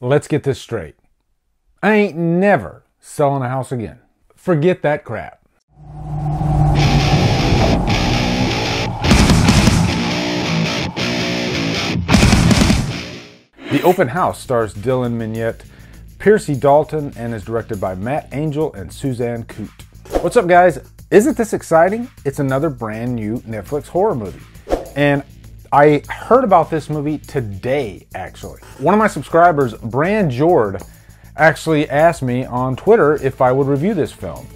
let's get this straight. I ain't never selling a house again. Forget that crap. The Open House stars Dylan Minnette, Piercy Dalton, and is directed by Matt Angel and Suzanne Coote. What's up, guys? Isn't this exciting? It's another brand new Netflix horror movie. And I heard about this movie today, actually. One of my subscribers, Brand Jord, actually asked me on Twitter if I would review this film.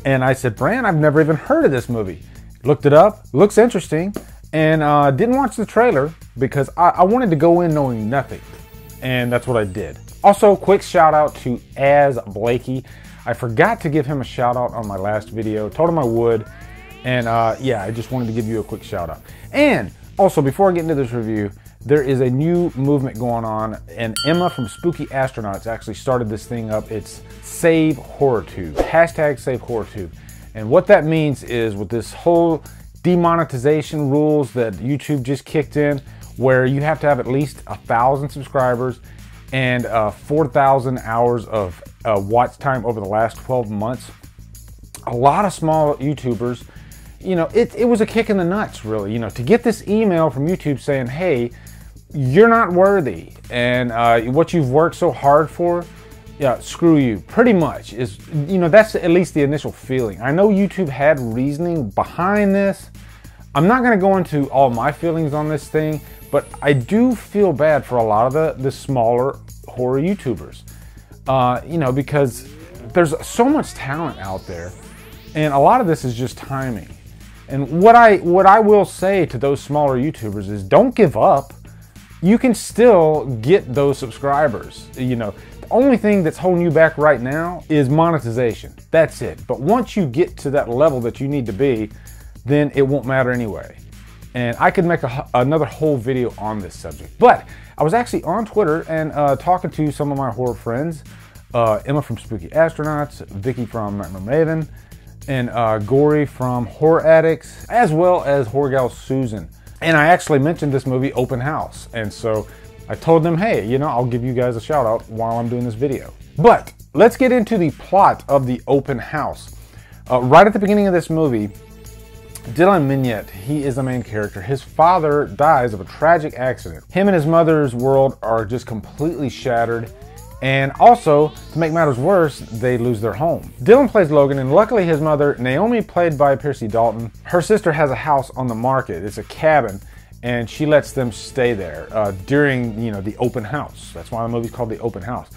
And I said, Brand, I've never even heard of this movie. Looked it up, looks interesting, and didn't watch the trailer because I wanted to go in knowing nothing. And that's what I did. Also, quick shout out to Az Blakey. I forgot to give him a shout out on my last video. Told him I would. And yeah, I just wanted to give you a quick shout out. And also, before I get into this review, there is a new movement going on, and Emma from Spooky Astronauts actually started this thing up. It's Save HorrorTube, hashtag Save HorrorTube. And what that means is, with this whole demonetization rules that YouTube just kicked in, where you have to have at least 1,000 subscribers and 4,000 hours of watch time over the last 12 months. A lot of small YouTubers, you know, it was a kick in the nuts, really, you know, to get this email from YouTube saying, hey, you're not worthy, and what you've worked so hard for, yeah, screw you, pretty much, is, you know, that's at least the initial feeling. I know YouTube had reasoning behind this. I'm not going to go into all my feelings on this thing, but I do feel bad for a lot of the smaller horror YouTubers, you know, because there's so much talent out there, and a lot of this is just timing. And what I will say to those smaller YouTubers is, don't give up. You can still get those subscribers. You know, the only thing that's holding you back right now is monetization. That's it. But once you get to that level that you need to be, then it won't matter anyway. And I could make another whole video on this subject. But I was actually on Twitter and talking to some of my horror friends, Emma from Spooky Astronauts, Vicky from Nightmare Maven, and Gory from Horror Addicts, as well as Horror Gal Susan. And I actually mentioned this movie, Open House. And so I told them, hey, you know, I'll give you guys a shout out while I'm doing this video. But let's get into the plot of the Open House. Right at the beginning of this movie, Dylan Minnette, he is the main character. His father dies of a tragic accident. Him and his mother's world are just completely shattered. And also, to make matters worse, they lose their home. Dylan plays Logan, and luckily his mother, Naomi, played by Piercy Dalton, her sister has a house on the market. It's a cabin, and she lets them stay there during, you know, the open house. That's why the movie's called The Open House.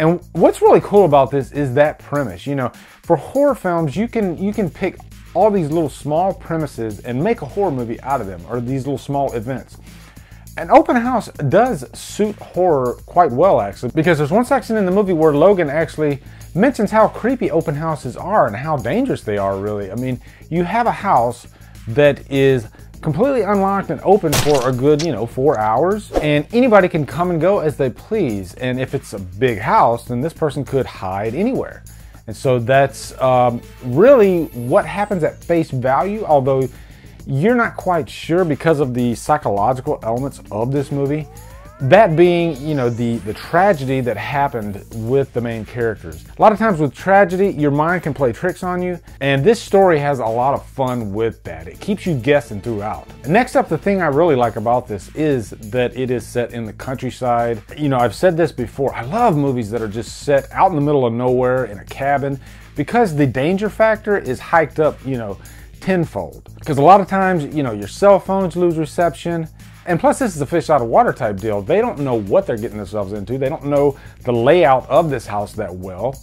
And what's really cool about this is that premise. You know, for horror films, you can pick all these little small premises and make a horror movie out of them, or these little small events. And Open House does suit horror quite well, actually, because there's one section in the movie where Logan actually mentions how creepy open houses are and how dangerous they are, really. I mean, you have a house that is completely unlocked and open for a good, you know, 4 hours, and anybody can come and go as they please. And if it's a big house, then this person could hide anywhere. And so that's really what happens at face value, although you're not quite sure because of the psychological elements of this movie. That being, you know, the tragedy that happened with the main characters. A lot of times with tragedy, your mind can play tricks on you, and this story has a lot of fun with that. It keeps you guessing throughout. Next up, the thing I really like about this is that it is set in the countryside. You know, I've said this before, I love movies that are just set out in the middle of nowhere in a cabin, because the danger factor is hiked up, you know, tenfold. Because a lot of times, you know, your cell phones lose reception. And plus, this is a fish out of water type deal. They don't know what they're getting themselves into. They don't know the layout of this house that well.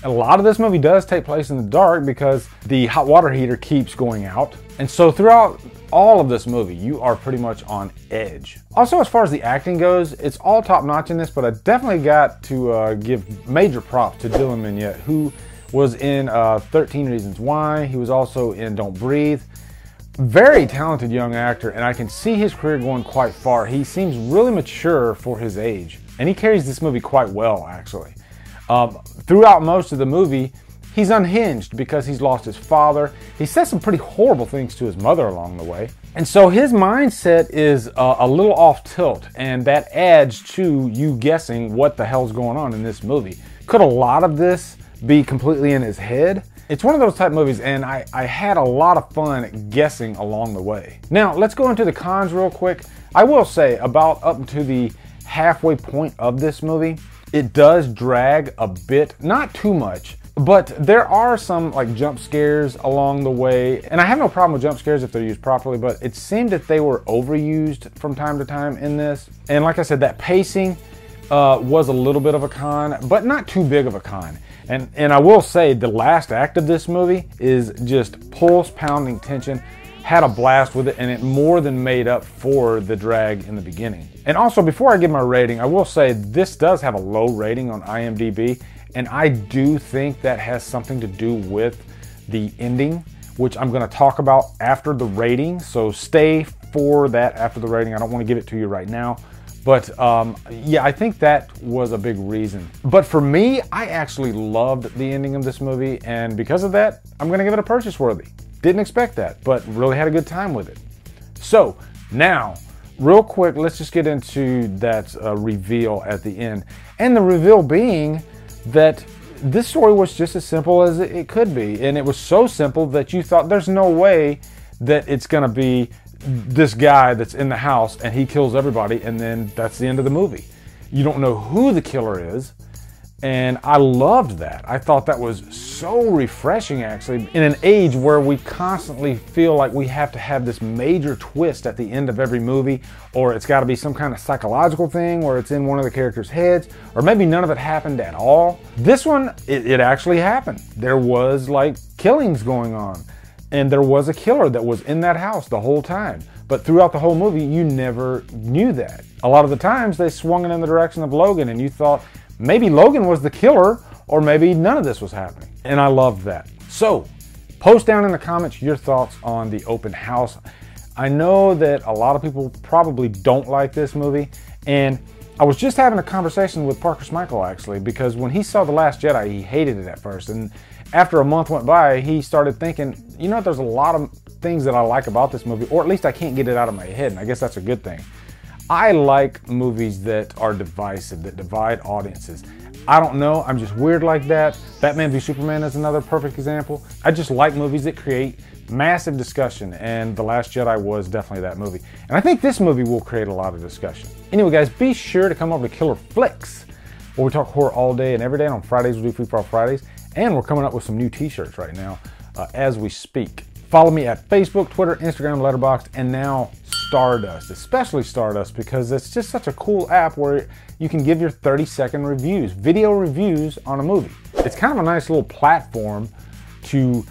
A lot of this movie does take place in the dark because the hot water heater keeps going out. And so throughout all of this movie, you are pretty much on edge. Also, as far as the acting goes, it's all top notch in this, but I definitely got to give major props to Dylan Minnette, who was in 13 Reasons Why. He was also in Don't Breathe. Very talented young actor, and I can see his career going quite far. He seems really mature for his age, and he carries this movie quite well, actually. Throughout most of the movie, He's unhinged because he's lost his father. He says some pretty horrible things to his mother along the way. And so his mindset is a little off tilt, and that adds to you guessing what the hell's going on in this movie. Could a lot of this be completely in his head? It's one of those type movies, and I had a lot of fun guessing along the way. Now, let's go into the cons real quick. I will say, about up to the halfway point of this movie, it does drag a bit, not too much, but there are some like jump scares along the way, and I have no problem with jump scares if they're used properly, but it seemed that they were overused from time to time in this. And like I said, that pacing was a little bit of a con, but not too big of a con. And I will say the last act of this movie is just pulse-pounding tension. Had a blast with it, and it more than made up for the drag in the beginning. And also, before I give my rating, I will say this does have a low rating on IMDb, and I do think that has something to do with the ending, which I'm going to talk about after the rating. So stay for that after the rating. I don't want to give it to you right now. But yeah, I think that was a big reason. But for me, I actually loved the ending of this movie, and because of that, I'm going to give it a purchase worthy. Didn't expect that, but really had a good time with it. So now, real quick, let's just get into that reveal at the end. And the reveal being that this story was just as simple as it could be. And it was so simple that you thought there's no way that it's going to be this guy that's in the house and he kills everybody, and then that's the end of the movie. You don't know who the killer is, and I loved that. I thought that was so refreshing, actually, in an age where we constantly feel like we have to have this major twist at the end of every movie, or it's got to be some kind of psychological thing where it's in one of the characters' heads, or maybe none of it happened at all. This one, it actually happened. There was like killings going on. And there was a killer that was in that house the whole time. But throughout the whole movie, you never knew that. A lot of the times, they swung it in the direction of Logan, and you thought maybe Logan was the killer, or maybe none of this was happening. And I loved that. So, post down in the comments your thoughts on the open house. I know that a lot of people probably don't like this movie, and I was just having a conversation with Parker Schmeichel, actually, because when he saw The Last Jedi, he hated it at first. And after a month went by, he started thinking, you know, there's a lot of things that I like about this movie, or at least I can't get it out of my head, and I guess that's a good thing. I like movies that are divisive, that divide audiences. I don't know, I'm just weird like that. Batman v Superman is another perfect example. I just like movies that create massive discussion, and The Last Jedi was definitely that movie. And I think this movie will create a lot of discussion. Anyway, guys, be sure to come over to Killer Flicks, where we talk horror all day and every day. And on Fridays, we do Free For All Fridays. And we're coming up with some new t-shirts right now as we speak. Follow me at Facebook, Twitter, Instagram, Letterboxd, and now Stardust, especially Stardust, because it's just such a cool app where you can give your 30-second reviews, video reviews on a movie. It's kind of a nice little platform to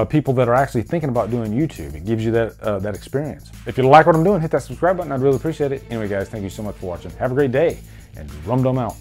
people that are actually thinking about doing YouTube. It gives you that experience. If you like what I'm doing, hit that subscribe button. I'd really appreciate it. Anyway, guys, thank you so much for watching. Have a great day, and Drumdum out.